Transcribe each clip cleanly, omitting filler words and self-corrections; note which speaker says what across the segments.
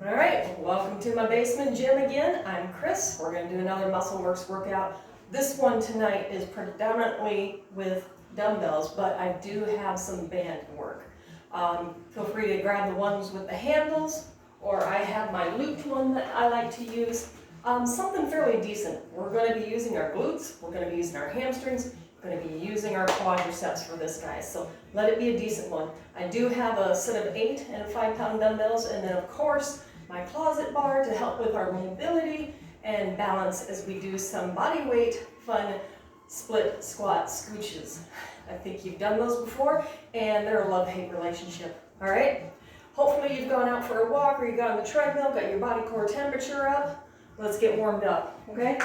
Speaker 1: All right, welcome to my basement gym again. I'm Chris. We're going to do another muscle works workout. This one tonight is predominantly with dumbbells, but I do have some band work. Feel free to grab the ones with the handles, or I have my looped one that I like to use. Something fairly decent. We're going to be using our glutes, we're going to be using our hamstrings, we're going to be using our quadriceps for this, guys. So let it be a decent one. I do have a set of 8 and 5 pound dumbbells, and then of course my closet bar to help with our mobility and balance as we do some body weight fun split squat scooches. I think you've done those before, and they're a love-hate relationship. All right? Hopefully you've gone out for a walk or you got on the treadmill, got your body core temperature up. Let's get warmed up, okay?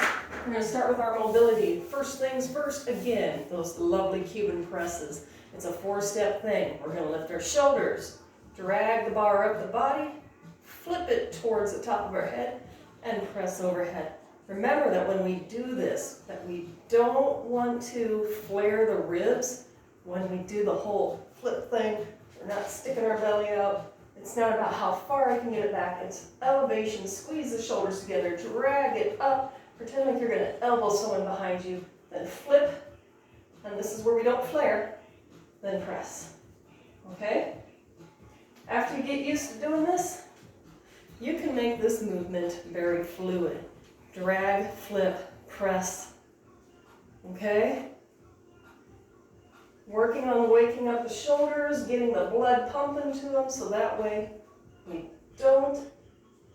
Speaker 1: We're gonna start with our mobility. First things first, again, those lovely Cuban presses. It's a 4-step thing. We're gonna lift our shoulders, drag the bar up the body, flip it towards the top of our head, and press overhead. Remember that when we do this, that we don't want to flare the ribs when we do the whole flip thing. We're not sticking our belly out. It's not about how far I can get it back. It's elevation, squeeze the shoulders together, drag it up, pretend like you're gonna elbow someone behind you, then flip, and this is where we don't flare, then press, okay? After you get used to doing this, you can make this movement very fluid. Drag, flip, press, okay? Working on waking up the shoulders, getting the blood pumping to them so that way we don't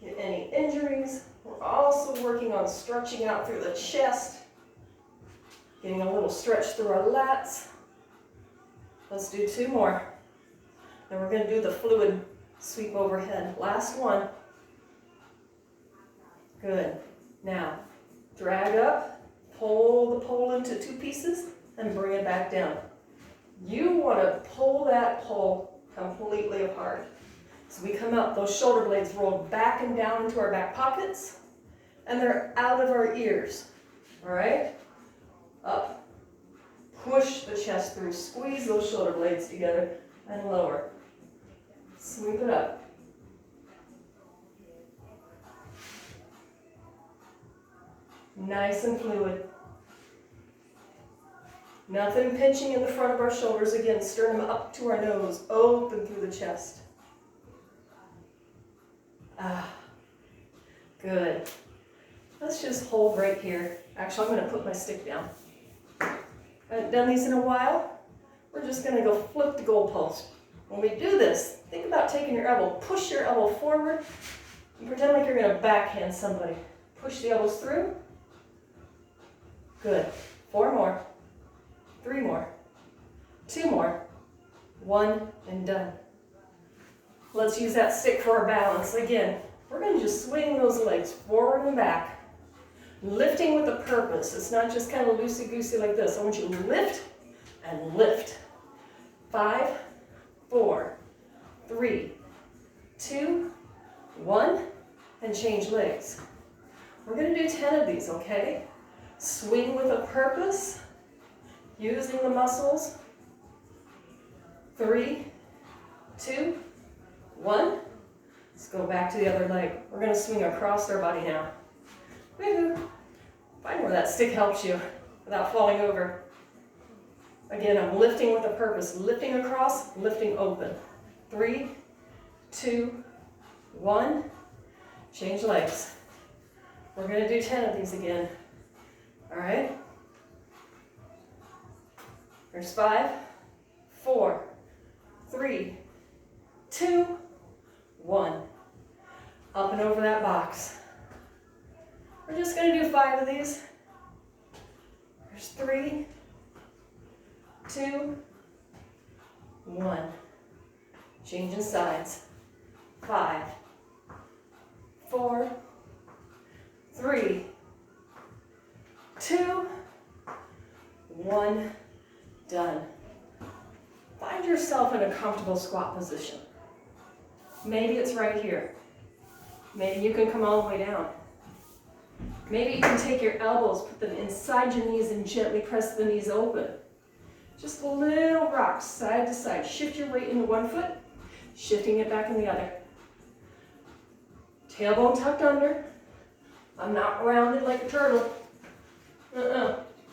Speaker 1: get any injuries. We're also working on stretching out through the chest, getting a little stretch through our lats. Let's do 2 more. And we're gonna do the fluid sweep overhead. Last one. Good. Now, drag up, pull the pole into 2 pieces, and bring it back down. You want to pull that pole completely apart. So we come up, those shoulder blades roll back and down into our back pockets, and they're out of our ears. All right? Up. Push the chest through, squeeze those shoulder blades together, and lower. Sweep it up. Nice and fluid. Nothing pinching in the front of our shoulders. Again, sternum up to our nose, open through the chest. Good. Let's just hold right here. Actually, I'm going to put my stick down. I haven't done these in a while. We're just going to go flip the goalpost. When we do this, think about taking your elbow, push your elbow forward, and pretend like you're going to backhand somebody. Push the elbows through. Good. 4 more. 3 more, 2 more, 1, and done. Let's use that stick for our balance. Again, we're going to just swing those legs forward and back, lifting with a purpose. It's not just kind of loosey-goosey like this. I want you to lift and lift. 5, 4, 3, 2, 1, and change legs. We're going to do 10 of these, okay? Swing with a purpose. Using the muscles. 3, 2, 1. Let's go back to the other leg. We're going to swing across our body now. Woohoo! Find where that stick helps you without falling over. Again, I'm lifting with a purpose. Lifting across, lifting open. 3, 2, 1. Change legs. We're going to do 10 of these again. All right? There's 5, 4, 3, 2, 1. Up and over that box. We're just going to do 5 of these. There's 3, 2, 1. Changing sides. 5, 4, 3, 2, 1. Done. Find yourself in a comfortable squat position. Maybe it's right here. Maybe you can come all the way down. Maybe you can take your elbows, put them inside your knees, and gently press the knees open. Just little rocks, side to side. Shift your weight into one foot, shifting it back in the other. Tailbone tucked under. I'm not rounded like a turtle.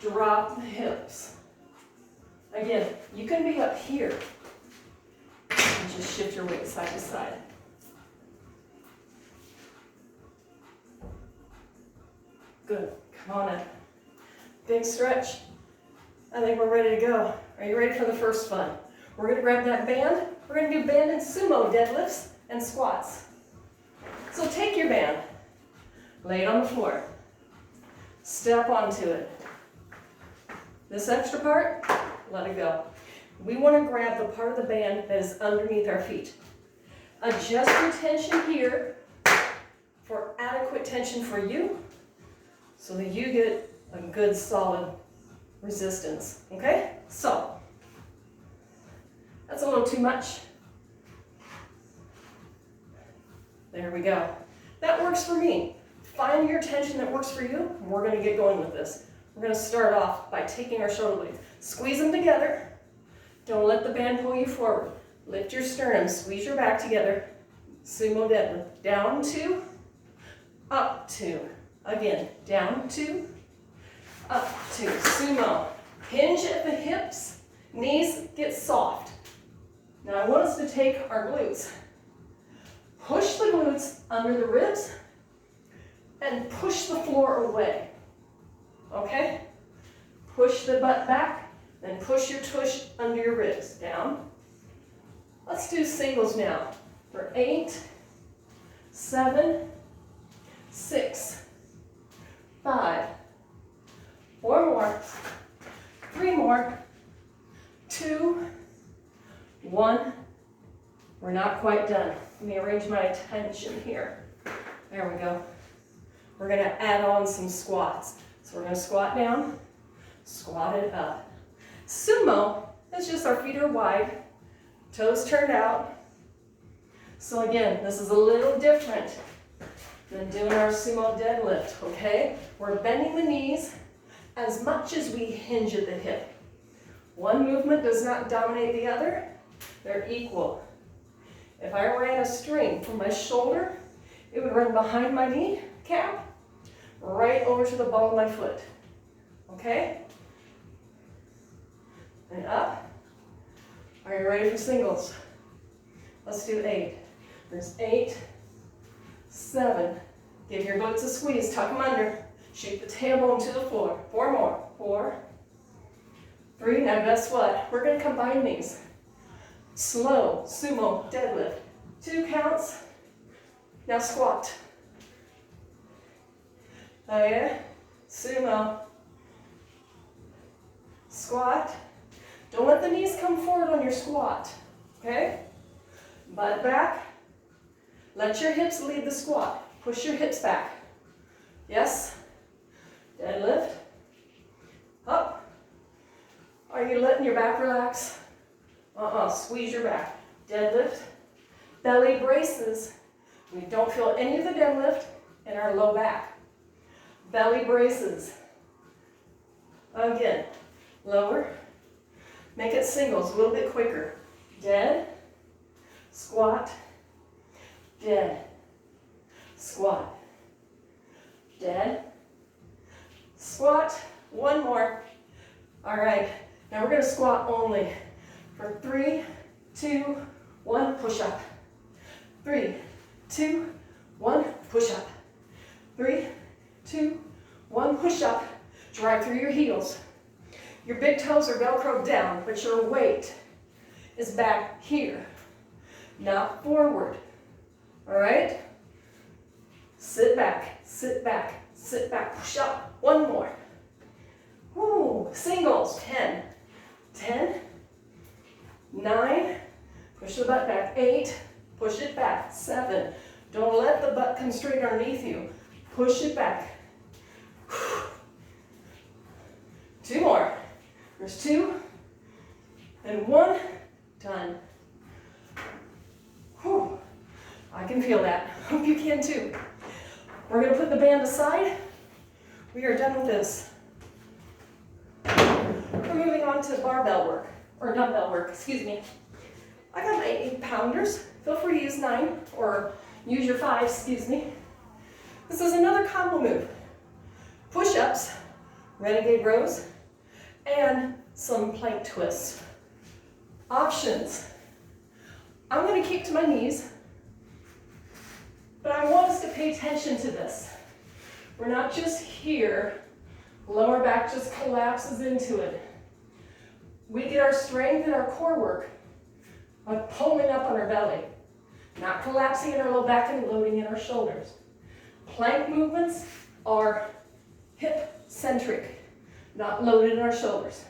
Speaker 1: Drop the hips. Again, you can be up here and just shift your weight side to side. Good. Come on up. Big stretch. I think we're ready to go. Are you ready for the first fun? We're going to grab that band. We're going to do band and sumo deadlifts and squats. So take your band, lay it on the floor, step onto it. This extra part, let it go. We want to grab the part of the band that is underneath our feet. Adjust your tension here for adequate tension for you so that you get a good solid resistance, okay? So, that's a little too much. There we go. That works for me. Find your tension that works for you, and we're going to get going with this. We're going to start off by taking our shoulder blades. Squeeze them together. Don't let the band pull you forward. Lift your sternum, squeeze your back together. Sumo deadlift. Down 2, up 2. Again, down 2, up 2. Sumo. Hinge at the hips, knees get soft. Now I want us to take our glutes. Push the glutes under the ribs and push the floor away. Okay? Push the butt back, then push your tush under your ribs. Down. Let's do singles now for 8, 7, 6, 5, 4 more, 3 more, 2, 1. We're not quite done. Let me arrange my attention here. There we go. We're going to add on some squats. So we're going to squat down, squat it up. Sumo is just our feet are wide, toes turned out. So again, this is a little different than doing our sumo deadlift, okay? We're bending the knees as much as we hinge at the hip. One movement does not dominate the other. They're equal. If I ran a string from my shoulder, it would run behind my knee cap, right over to the ball of my foot. Okay? And up. Are you ready for singles? Let's do 8. There's 8, 7. Give your glutes a squeeze, tuck them under. Shoot the tailbone to the floor. 4 more. 4, 3. Now guess what? We're going to combine these. Slow sumo deadlift. 2 counts. Now squat. Oh yeah? Sumo. Squat. Don't let the knees come forward on your squat. Okay? Butt back. Let your hips lead the squat. Push your hips back. Yes? Deadlift. Up. Are you letting your back relax? Squeeze your back. Deadlift. Belly braces. We don't feel any of the deadlift in our low back. Belly braces. Again. Lower. Make it singles a little bit quicker. Dead. Squat. Dead. Squat. Dead. Squat. 1 more. All right. Now we're going to squat only for 3, 2, 1, push up. 3, 2, 1, push up. 3, 2, 1, push up. Drive through your heels. Your big toes are Velcroed down, but your weight is back here, not forward. All right? Sit back, sit back, sit back, push up. 1 more. Woo, singles, 10, 10, 9, push the butt back, 8, push it back, 7. Don't let the butt come straight underneath you. Push it back. 2 more. There's 2 and 1. Done. Whew. I can feel that. Hope you can too. We're going to put the band aside. We are done with this. We're moving on to barbell work, or dumbbell work, excuse me. I got my 8-pounders. Feel free to use 9 or Use your 5, excuse me. This is another combo move. Push-ups, renegade rows, and some plank twists. Options. I'm going to keep to my knees, but I want us to pay attention to this. We're not just here, lower back just collapses into it. We get our strength and our core work by pulling up on our belly, not collapsing in our low back and loading in our shoulders. Plank movements are hip-centric, not loaded in our shoulders.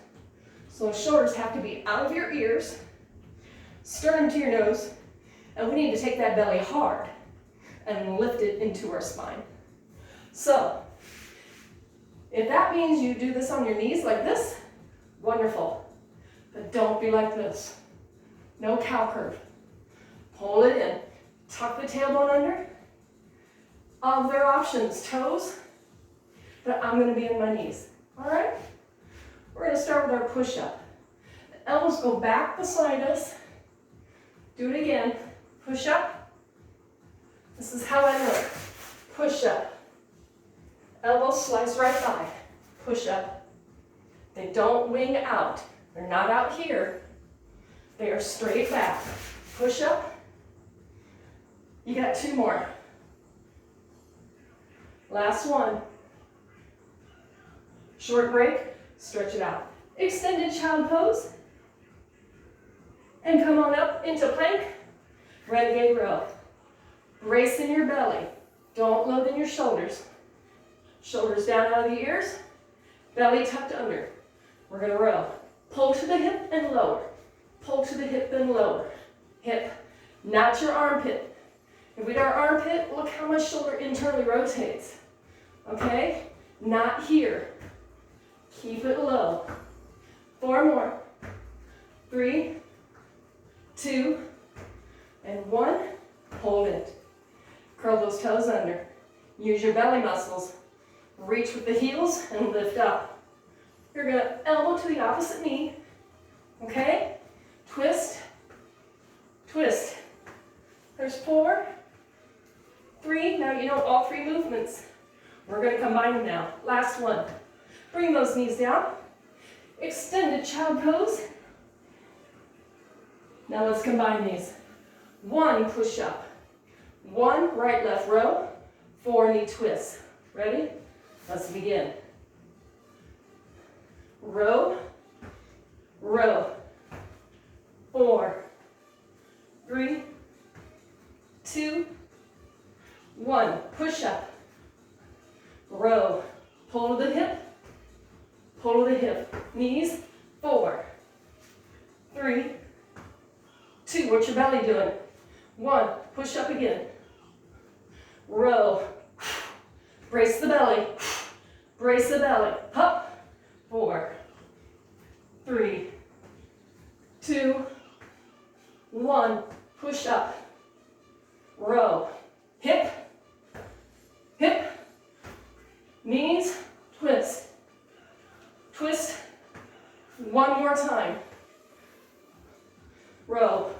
Speaker 1: So the shoulders have to be out of your ears, sternum to your nose, and we need to take that belly hard and lift it into our spine. So, if that means you do this on your knees like this, wonderful. But don't be like this. No cow curve. Pull it in. Tuck the tailbone under. Other options, toes, but I'm going to be in my knees. All right? We're going to start with our push-up. The elbows go back beside us. Do it again. Push up. This is how I look. Push up. Elbows slice right by. Push up. They don't wing out. They're not out here. They are straight back. Push up. You got 2 more. Last one. Short break. Stretch it out. Extended child pose. And come on up into plank. Renegade row. Brace in your belly. Don't load in your shoulders. Shoulders down out of the ears. Belly tucked under. We're going to row. Pull to the hip and lower. Pull to the hip and lower. Hip, not your armpit. If we do our armpit, look how much shoulder internally rotates. Okay? Not here. Keep it low. 4 more. 3, 2, and 1. Hold it. Curl those toes under. Use your belly muscles. Reach with the heels and lift up. You're going to elbow to the opposite knee. Okay? Twist. Twist. There's 4, 3. Now you know all 3 movements. We're going to combine them now. Last one. Bring those knees down. Extended child pose. Now let's combine these. 1 push up. 1 right left row. 4 knee twists. Ready? Let's begin. Row. Row. 4, 3, 2, 1. Push up. Row. Pull to the hip. Pull to the hip. Knees. 4, 3, 2. What's your belly doing? 1. Push up again. Row. Brace the belly. Brace the belly. Up. 4, 3, 2, 1. Push up. Row. Hip. Hip. Knees. Twist. Twist. 1 more time. Row.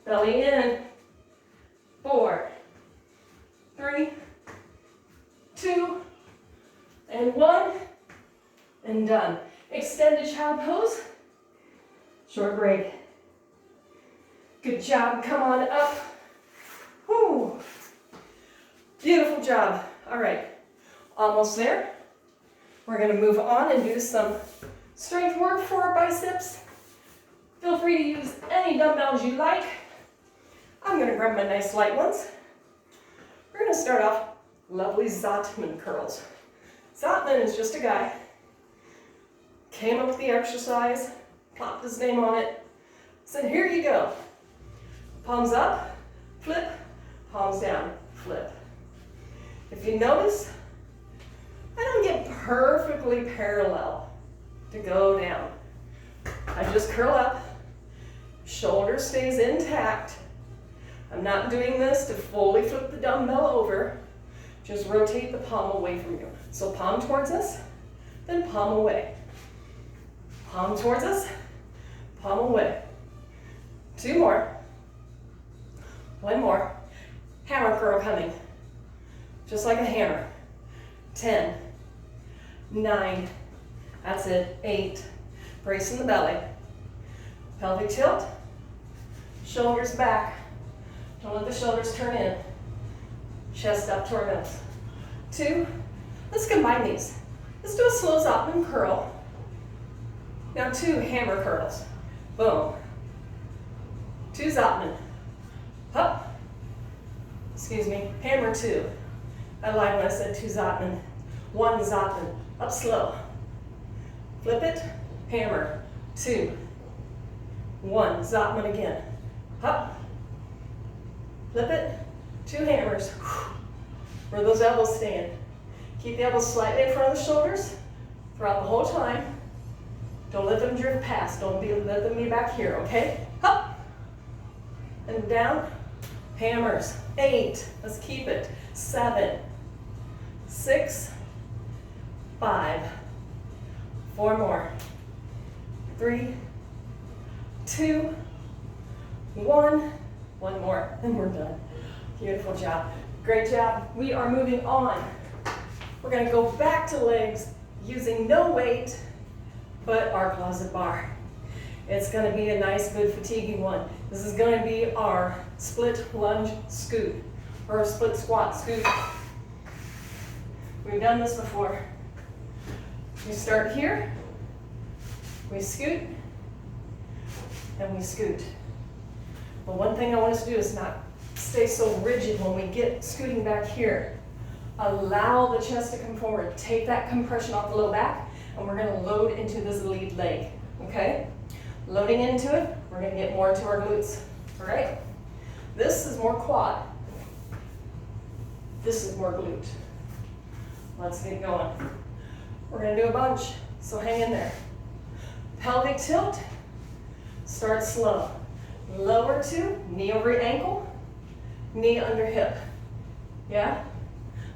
Speaker 1: Belly in. 4, 3, 2, and 1. And done. Extended child pose. Short break. Good job. Come on up. Whew. Beautiful job. All right. Almost there. We're going to move on and do some strength work for our biceps. Feel free to use any dumbbells you like. I'm going to grab my nice light ones. We're going to start off lovely Zotman curls. Zotman is just a guy. Came up with the exercise, plopped his name on it, said, here you go. Palms up, flip, palms down, flip. If you notice, I don't get perfectly parallel to go down. I just curl up, shoulder stays intact. I'm not doing this to fully flip the dumbbell over. Just rotate the palm away from you. So palm towards us, then palm away. Palm towards us, palm away. 2 more. One more. Hammer curl coming. Just like a hammer. 10, 9, that's it, 8. Brace in the belly. Pelvic tilt. Shoulders back. Don't let the shoulders turn in. Chest up to our nose. 2. Let's combine these. Let's do a slow Zottman curl. Now 2 hammer curls. Boom. 2 Zottman. Up. Excuse me. Hammer 2. I lied when I said 2 Zottman. 1 Zottman. Up slow. Flip it. Hammer. 2. 1 Zottman again. Up. Flip it. 2 hammers. Where those elbows stand. Keep the elbows slightly in front of the shoulders throughout the whole time. Don't let them drift past. Don't let them be back here, okay? Up. And down. Hammers. 8. Let's keep it. 7. 6. 5. 4 more. 3. 2. 1. One more, and we're done. Beautiful job. Great job. We are moving on. We're going to go back to legs using no weight, but our closet bar. It's going to be a nice, good, fatiguing one. This is going to be our split lunge scoot, or split squat scoot. We've done this before. We start here, we scoot, and we scoot. But one thing I want us to do is not stay so rigid when we get scooting back here. Allow the chest to come forward. Take that compression off the low back, and we're going to load into this lead leg, okay? Loading into it, we're going to get more into our glutes, all right? This is more quad. This is more glute. Let's get going. We're going to do a bunch, so hang in there. Pelvic tilt, start slow. Lower 2, knee over ankle, knee under hip. Yeah?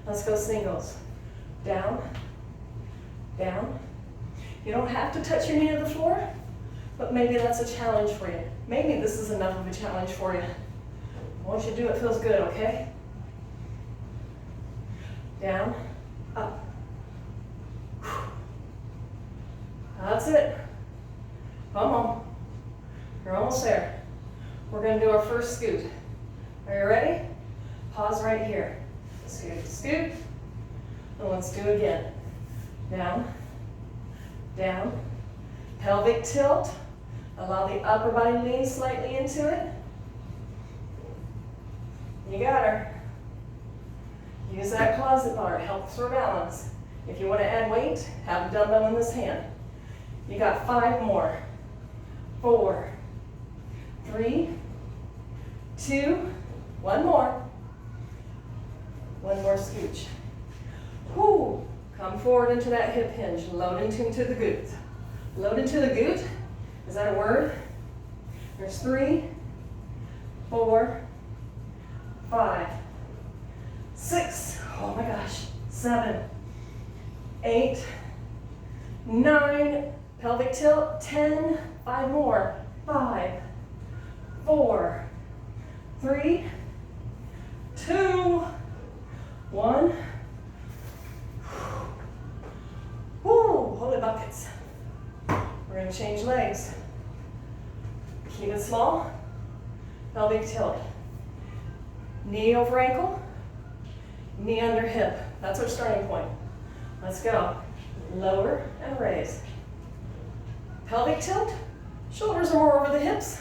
Speaker 1: Let's go singles. Down, down. You don't have to touch your knee to the floor, but maybe that's a challenge for you. Maybe this is enough of a challenge for you. Once you do it, feels good, okay? Down, up. That's it. Come on. You're almost there. We're going to do our first scoot. Are you ready? Pause right here. Scoot, scoot. And let's do it again. Down, down. Pelvic tilt. Allow the upper body to lean slightly into it. You got her. Use that closet bar. It helps for balance. If you want to add weight, have a dumbbell in this hand. You got 5 more. 4, 3, 2, 1 more. One more scooch. Whoo! Come forward into that hip hinge. Load into the glute. Load into the glute. Is that a word? There's 3, 4, 5, 6. Oh my gosh. 7, 8, 9. Pelvic tilt. 10. 5 more. 5, 4, 3, 2, 1. Woo! Holy buckets. We're going to change legs. Keep it small. Pelvic tilt. Knee over ankle. Knee under hip. That's our starting point. Let's go. Lower and raise. Pelvic tilt. Shoulders are more over the hips.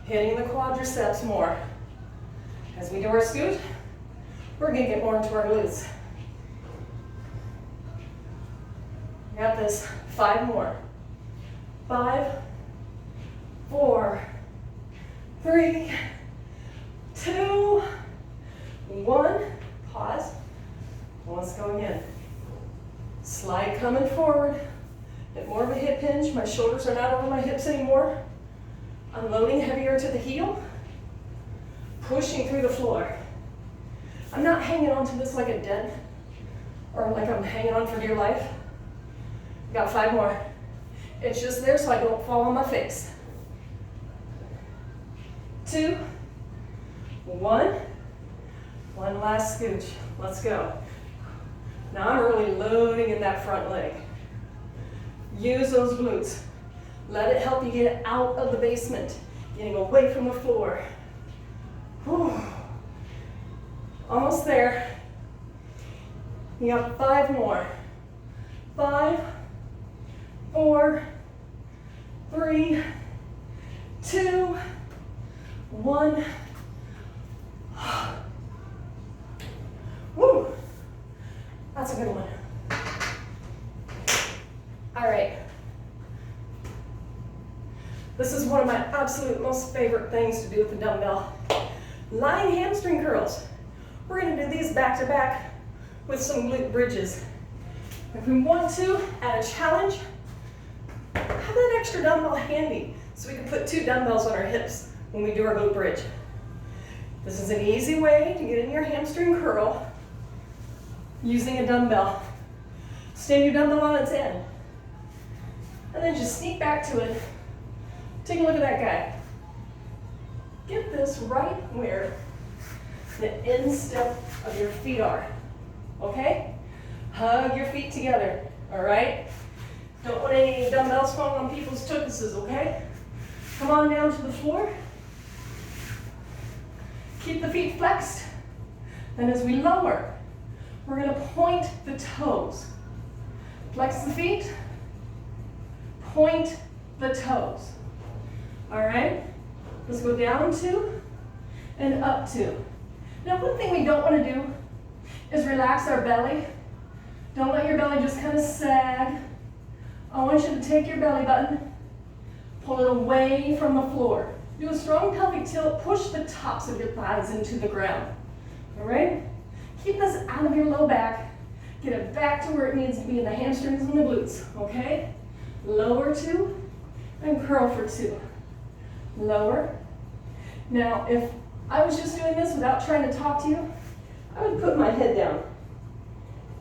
Speaker 1: Hitting the quadriceps more. As we do our scoot, we're going to get more into our glutes. Got this. 5 more. 5, 4, 3, 2, 1. Pause. Let's go again. Slide coming forward. Bit more of a hip hinge. My shoulders are not over my hips anymore. I'm loading heavier to the heel. Pushing through the floor. I'm not hanging on to this like a dead, or like I'm hanging on for dear life. Got 5 more. It's just there so I don't fall on my face. 2, 1. One last scooch. Let's go. Now I'm really loading in that front leg. Use those glutes. Let it help you get out of the basement, getting away from the floor. Whew. Almost there. You got 5 more. 5, 4, 3, 2, 1. Woo! That's a good one. All right. This is one of my absolute most favorite things to do with the dumbbell. Lying hamstring curls. We're going to do these back to back with some glute bridges. If we want to add a challenge, have that extra dumbbell handy so we can put 2 dumbbells on our hips when we do our glute bridge. This is an easy way to get in your hamstring curl using a dumbbell. Stand your dumbbell on its end. And then just sneak back to it. Take a look at that guy. Get this right where the instep of your feet are. Okay? Hug your feet together. All right? Don't want any dumbbells falling on people's tuchuses, okay? Come on down to the floor. Keep the feet flexed. Then as we lower, we're going to point the toes. Flex the feet. Point the toes. All right? Let's go down 2 and up 2. Now, one thing we don't want to do is relax our belly. Don't let your belly just kind of sag. I want you to take your belly button, pull it away from the floor. Do a strong pelvic tilt, push the tops of your thighs into the ground. All right? Keep this out of your low back. Get it back to where it needs to be in the hamstrings and the glutes, okay? Lower 2 and curl for 2. Lower. Now, if I was just doing this without trying to talk to you, I would put my head down.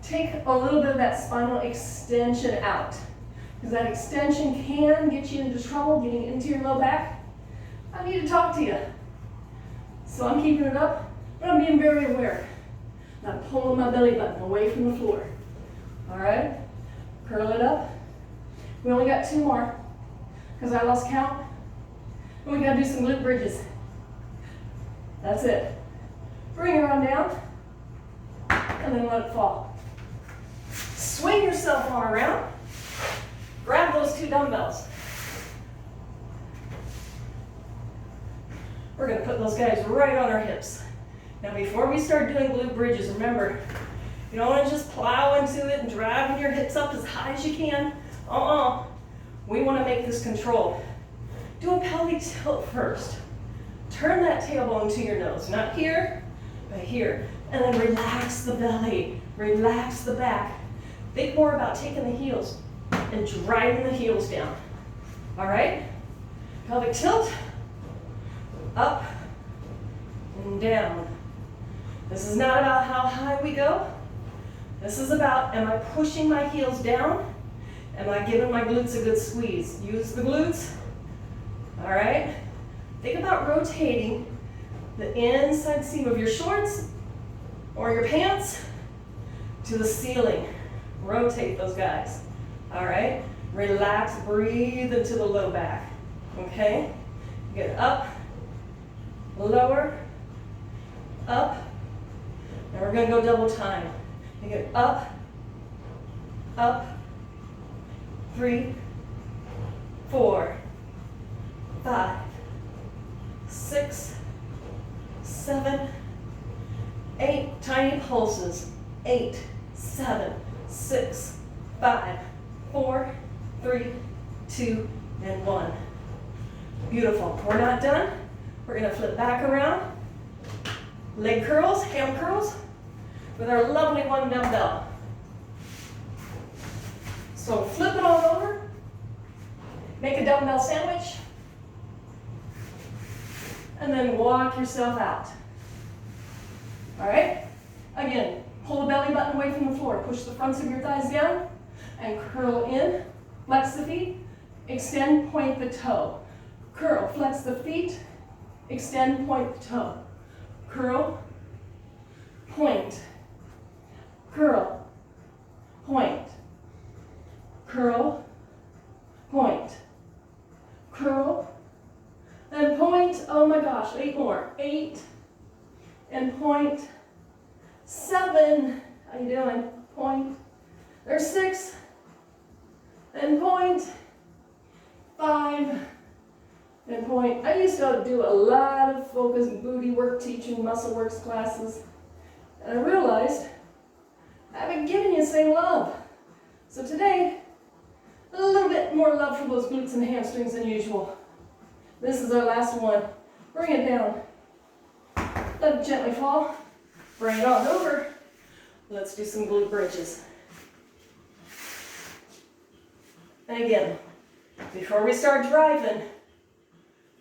Speaker 1: Take a little bit of that spinal extension out, because that extension can get you into trouble getting into your low back. I need to talk to you. So I'm keeping it up, but I'm being very aware. I'm pulling my belly button away from the floor. All right? Curl it up. We only got 2 more, because I lost count. And we gotta do some glute bridges. That's it. Bring it on down, and then let it fall. Swing yourself on around. Grab those 2 dumbbells. We're gonna put those guys right on our hips. Now before we start doing glute bridges, remember, you don't wanna just plow into it and driving your hips up as high as you can. We wanna make this controlled. Do a pelvic tilt first. Turn that tailbone to your nose, not here, but here. And then relax the belly, relax the back. Think more about taking the heels and driving the heels down. All right? Pelvic tilt, up and down. This is not about how high we go. This is about, am I pushing my heels down? Am I giving my glutes a good squeeze? Use the glutes. All right? Think about rotating the inside seam of your shorts or your pants to the ceiling. Rotate those guys. All right? Relax, breathe into the low back. Okay? Get up, lower, up. Now we're going to go double time. You get up, up, 3, 4, 5, 6, 7, 8. Tiny pulses. 8, 7, 6, 5, 4, 3, 2, and 1. Beautiful. We're not done. We're going to flip back around. Leg curls, ham curls, with our lovely 1 dumbbell. So flip it all over. Make a dumbbell sandwich. And then walk yourself out. All right? Again, pull the belly button away from the floor. Push the fronts of your thighs down and curl in. Flex the feet. Extend, point the toe. Curl, flex the feet. Extend, point the toe. curl, point, curl, point, curl, point, curl, and point. Oh my gosh, 8 more. 8 and point. 7. How you doing? Point. There's 6 and point. 5 and point. I used to do a lot of focus booty work teaching muscle works classes, and I realized I haven't given you the same love. So today, a little bit more love for those glutes and hamstrings than usual. This is our last one. Bring it down. Let it gently fall. Bring it on over. Let's do some glute bridges. And again, before we start driving,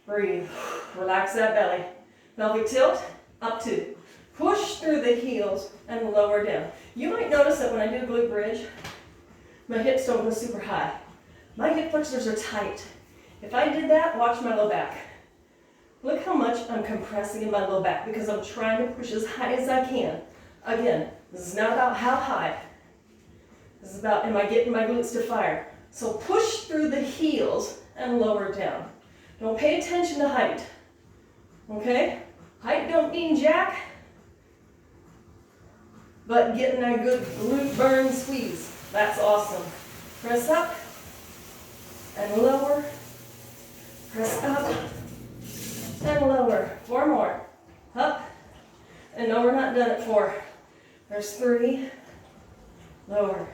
Speaker 1: breathe. Relax that belly. Pelvic tilt, up 2. Push through the heels and lower down. You might notice that when I do glute bridge, my hips don't go super high. My hip flexors are tight. If I did that, watch my low back. Look how much I'm compressing in my low back because I'm trying to push as high as I can. Again, this is not about how high. This is about, am I getting my glutes to fire? So push through the heels and lower down. Don't pay attention to height. Okay? Height don't mean jack, but getting a good glute burn squeeze. That's awesome. Press up and lower. Press up and lower. 4 more. Up. And no, we're not done at 4. There's 3. Lower.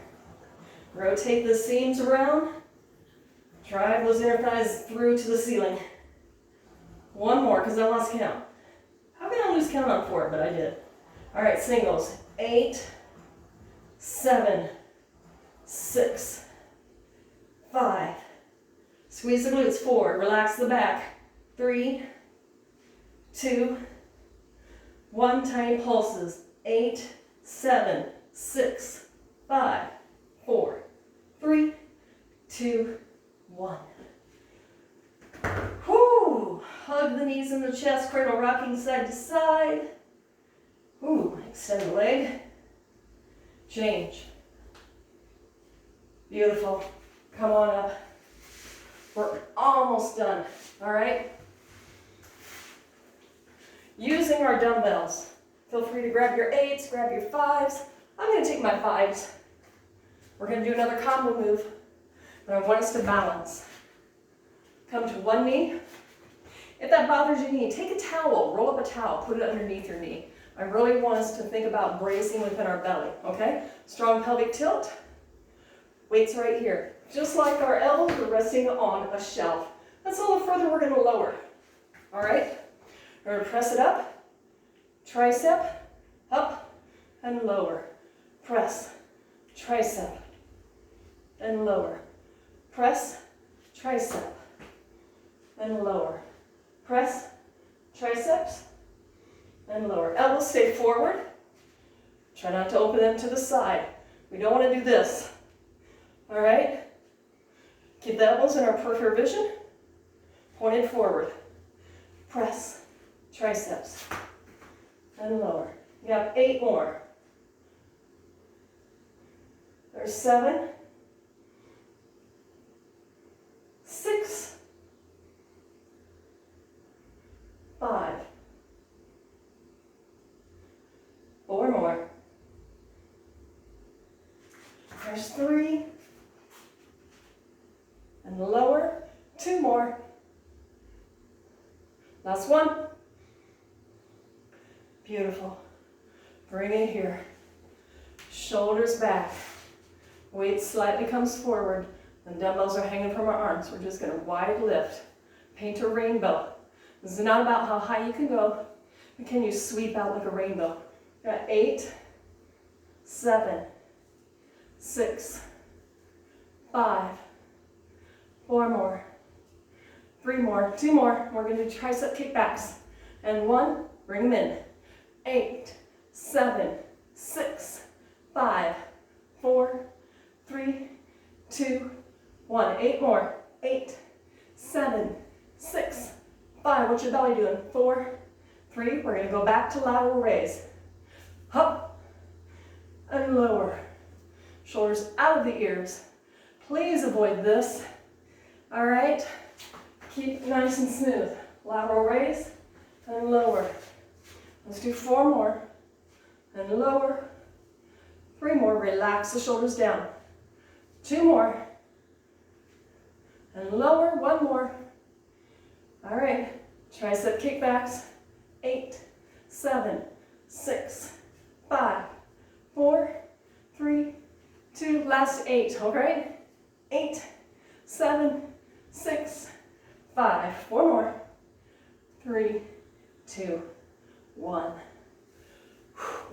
Speaker 1: Rotate the seams around. Drive those inner thighs through to the ceiling. 1 more, because I lost count. How can I lose count on 4? But I did. All right, singles. 8, 7, 6, 5. Squeeze the glutes forward. Relax the back. 3, 2, 1. Tiny pulses. 8, 7, 6, 5, 4, 3, 2, 1. Whoo! Hug the knees in the chest, cradle rocking side to side. Ooh, extend the leg. Change. Beautiful. Come on up. We're almost done, all right? Using our dumbbells. Feel free to grab your 8s, grab your 5s. I'm gonna take my 5s. We're gonna do another combo move, but I want us to balance. Come to one knee. If that bothers your knee, take a towel, roll up a towel, put it underneath your knee. I really want us to think about bracing within our belly, okay? Strong pelvic tilt. Weights right here. Just like our elbows, we're resting on a shelf. That's a little further we're gonna lower, all right? We're gonna press it up, tricep, up and lower. Press, tricep, and lower. Press, tricep, and lower. Press, triceps, and lower. Elbows stay forward. Try not to open them to the side. We don't want to do this. All right? Keep the elbows in our peripheral vision. Pointed forward. Press, triceps, and lower. You have 8 more. There's 7, 6, 5, 4 more. There's 3, and lower, 2 more. Last one. Beautiful. Bring it here. Shoulders back. Weight slightly comes forward. The dumbbells are hanging from our arms. We're just going to wide lift. Paint a rainbow. This is not about how high you can go, but can you sweep out like a rainbow? Got 8, 7, 6, 5, 4 more, 3 more, 2 more. We're going to do tricep kickbacks. And 1, bring them in. 8, 7, 6, 5, 4, 3, 2, 1. 8 more. 8, 7, 6, 5. What's your belly doing? 4, Free. We're going to go back to lateral raise. Up and lower. Shoulders out of the ears. Please avoid this. All right. Keep it nice and smooth. Lateral raise and lower. Let's do 4 more. And lower. 3 more. Relax the shoulders down. 2 more. And lower. 1 more. All right. Tricep kickbacks. 8, 7, 6, 5, 4, 3, 2. Last 8. All right. 8, 7, 6, 5. 4 more. 3, 2, 1.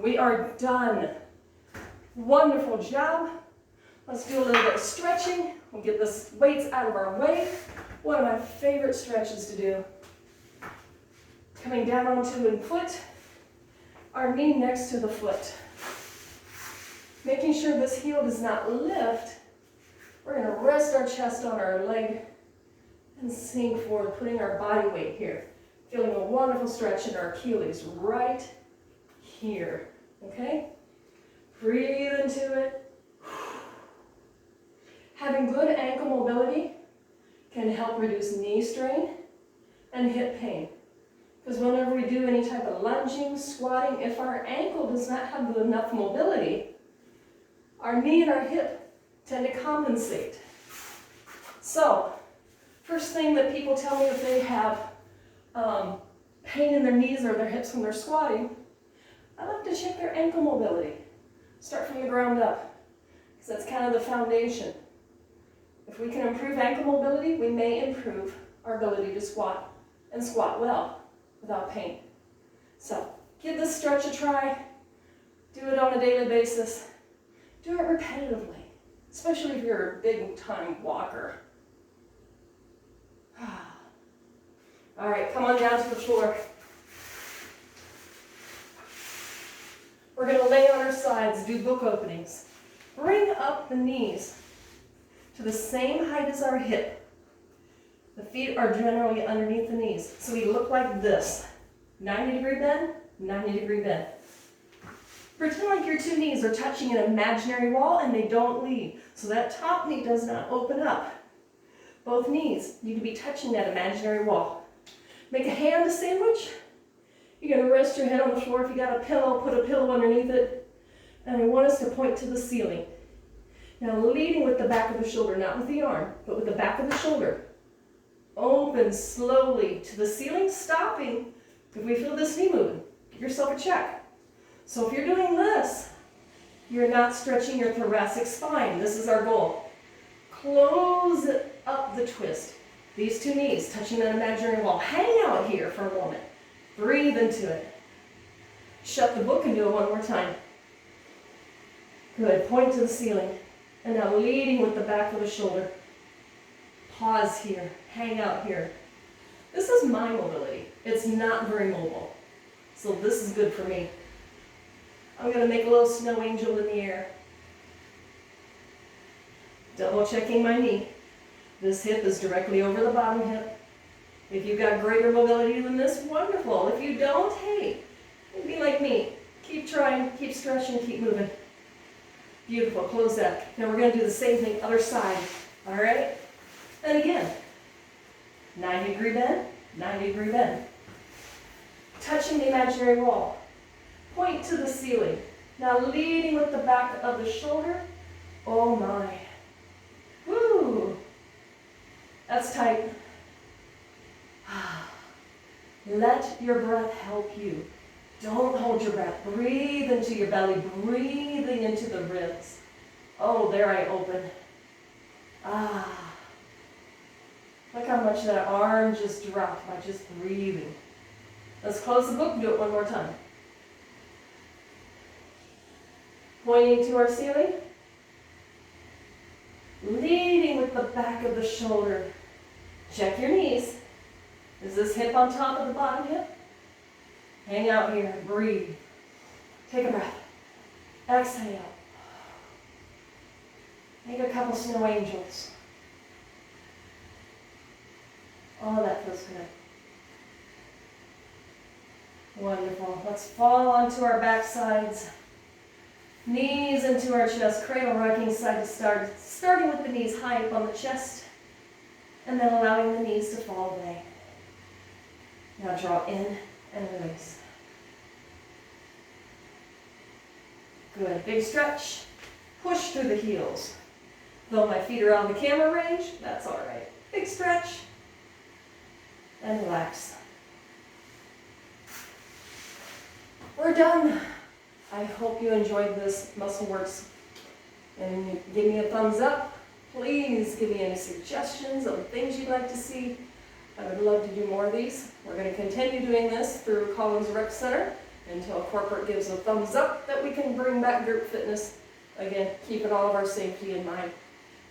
Speaker 1: We are done. Wonderful job. Let's do a little bit of stretching. We'll get the weights out of our way. One of my favorite stretches to do. Coming down onto the foot, our knee next to the foot. Making sure this heel does not lift. We're going to rest our chest on our leg and sink forward, putting our body weight here. Feeling a wonderful stretch in our Achilles right here. Okay? Breathe into it. Having good ankle mobility can help reduce knee strain and hip pain. Because whenever we do any type of lunging, squatting, if our ankle does not have enough mobility, our knee and our hip tend to compensate. So, first thing that people tell me if they have pain in their knees or their hips when they're squatting, I like to check their ankle mobility. Start from the ground up, because that's kind of the foundation. If we can improve ankle mobility, we may improve our ability to squat and squat well without pain. So, give this stretch a try. Do it on a daily basis. Do it repetitively, especially if you're a big-time walker. All right, come on down to the floor. We're going to lay on our sides, do book openings. Bring up the knees to the same height as our hip. The feet are generally underneath the knees. So we look like this. 90-degree bend, 90-degree bend. Pretend like your 2 knees are touching an imaginary wall and they don't leave. So that top knee does not open up. Both knees need to be touching that imaginary wall. Make a hand sandwich. You're going to rest your head on the floor. If you got a pillow, put a pillow underneath it. And I want us to point to the ceiling. Now leading with the back of the shoulder, not with the arm, but with the back of the shoulder. Open slowly to the ceiling, stopping if we feel this knee moving. Give yourself a check. So if you're doing this, you're not stretching your thoracic spine. This is our goal. Close up the twist. These 2 knees touching that imaginary wall. Hang out here for a moment. Breathe into it. Shut the book and do it one more time. Good. Point to the ceiling. And now leading with the back of the shoulder. Pause here. Hang out here. This is my mobility. It's not very mobile. So this is good for me. I'm going to make a little snow angel in the air. Double checking my knee. This hip is directly over the bottom hip. If you've got greater mobility than this, wonderful. If you don't, hey, be like me. Keep trying, keep stretching, keep moving. Beautiful, close that. Now we're going to do the same thing, other side. All right? And again, 90-degree bend, 90-degree bend. Touching the imaginary wall. Point to the ceiling. Now leading with the back of the shoulder. Oh my. Woo! That's tight. Let your breath help you. Don't hold your breath. Breathe into your belly, breathing into the ribs. Oh, there I open. Look how much that arm just dropped by just breathing. Let's close the book and do it one more time. Pointing to our ceiling. Leading with the back of the shoulder. Check your knees. Is this hip on top of the bottom hip? Hang out here. Breathe. Take a breath. Exhale. Make a couple snow angels. Oh, that feels good. Wonderful. Let's fall onto our back sides. Knees into our chest, cradle rocking side to start, starting with the knees high up on the chest, and then allowing the knees to fall away. Now draw in and release. Good, big stretch. Push through the heels. Though my feet are out of the camera range, that's all right. Big stretch, and relax. We're done. I hope you enjoyed this Muscle Works, and give me a thumbs up. Please give me any suggestions of things you'd like to see. I would love to do more of these. We're going to continue doing this through Collins Rec Center until corporate gives a thumbs up that we can bring back group fitness. Again, keeping all of our safety in mind.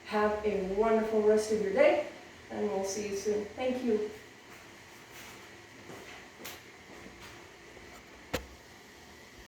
Speaker 1: Have a wonderful rest of your day, and we'll see you soon. Thank you.